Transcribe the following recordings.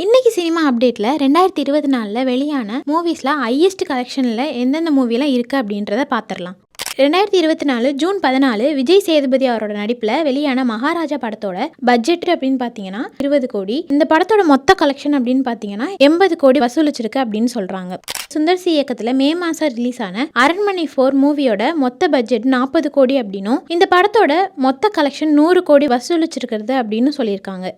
இன்னைக்கு சினிமா அப்டேட்ல 2024ல் வெளியான மூவிஸ்ல ஹையஸ்ட் கலெக்ஷன்ல எந்தெந்த மூவிலாம் இருக்கு அப்படின்றத பார்த்துடலாம். 2024 ஜூன் 14 விஜய் சேதுபதி அவரோட நடிப்பில் வெளியான மகாராஜா படத்தோட பட்ஜெட் அப்படின்னு பார்த்தீங்கன்னா 20 கோடி. இந்த படத்தோட மொத்த கலெக்ஷன் அப்படின்னு பார்த்தீங்கன்னா 80 கோடி வசூலிச்சிருக்கு அப்படின்னு சொல்றாங்க. சுந்தர் சி இயக்கத்தில் மே மாதம் ரிலீஸ் ஆன அரண்மனை 4 மூவியோட மொத்த பட்ஜெட் 40 கோடி அப்படின்னும் இந்த படத்தோட மொத்த கலெக்ஷன் 100 கோடி வசூலிச்சிருக்கிறது அப்படின்னு சொல்லியிருக்காங்க.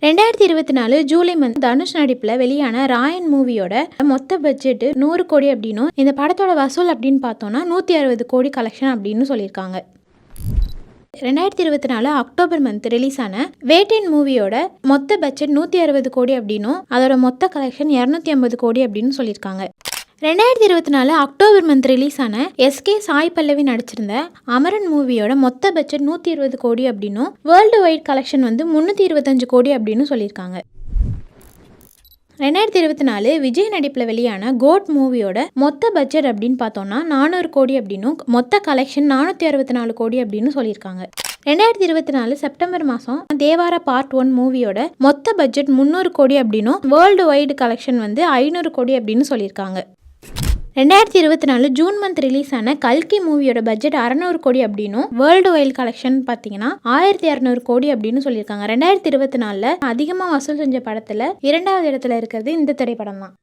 2024 ஜூலை மந்த் தனுஷ் நடிப்பில் வெளியான ராயன் மூவியோட மொத்த பட்ஜெட் 100 கோடி அப்படின்னும் இந்த படத்தோட வசூல் அப்படின்னு பார்த்தோன்னா 160 கோடி கலெக்ஷன் அப்படின்னு சொல்லியிருக்காங்க. 2024 அக்டோபர் மந்த் ரிலீஸ் ஆன வேட்டையன் மூவியோட மொத்த பட்ஜெட் 160 கோடி அப்படின்னும் அதோட மொத்த கலெக்ஷன் 250 கோடி அப்படின்னு சொல்லியிருக்காங்க. 2024 அக்டோபர் மந்த் ரிலீஸ் ஆன எஸ்கே சாய் பல்லவி நடிச்சிருந்த அமரன் மூவியோட மொத்த பட்ஜெட் 120 கோடி அப்படின்னும் வேர்ல்டு வைட் கலெக்ஷன் 325 கோடி அப்படின்னு சொல்லியிருக்காங்க. 2024 விஜய் நடிப்பில் வெளியான கோட் மூவியோட மொத்த பட்ஜெட் அப்படின்னு பார்த்தோம்னா 400 கோடி அப்படின்னும் மொத்த கலெக்ஷன் 464 கோடி அப்படின்னு சொல்லியிருக்காங்க. 2024 செப்டம்பர் மாதம் தேவாரா பார்ட் 1 மூவியோட மொத்த பட்ஜெட் 300 கோடி அப்படின்னும் வேர்ல்டு வைடு கலெக்ஷன் 500 கோடி அப்படின்னு சொல்லியிருக்காங்க. 2024 ஜூன் மந்த் ரிலீஸ் ஆன கல்கி மூவியோட பட்ஜெட் 600 கோடி அப்படின்னும் வேர்ல்டு வைல்ட் கலெக்ஷன் பார்த்தீங்கன்னா 1200 கோடி அப்படின்னு சொல்லியிருக்காங்க. 2024 அதிகமாக வசூல் செஞ்ச படத்தில் 2வது இடத்துல இருக்கிறது இந்த திரைப்படம் தான்.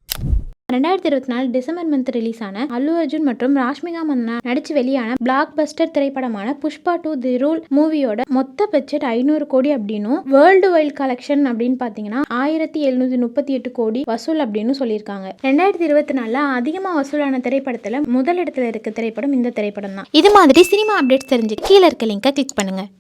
2024 டிசம்பர் மந்த் ரிலீஸ் ஆன அல்லு அர்ஜுன் மற்றும் ராஷ்மிகா மந்தனா நடிச்சு வெளியான பிளாக் பஸ்டர் திரைப்படமான புஷ்பா 2 தி ரூல் மூவியோட மொத்த பட்ஜெட் 500 கோடி அப்படின்னும் வேர்ல்டு வைல்ட் கலெக்ஷன் அப்படின்னு பார்த்தீங்கன்னா 1738 கோடி வசூல் அப்படின்னு சொல்லியிருக்காங்க. 2024 அதிகமாக வசூலான திரைப்படத்தில் முதல் இடத்துல இருக்க திரைப்படம் இந்த திரைப்படம் தான். இது மாதிரி சினிமா அப்டேட்ஸ் தெரிஞ்சு கீழே இருக்க லிங்கை கிளிக் பண்ணுங்க.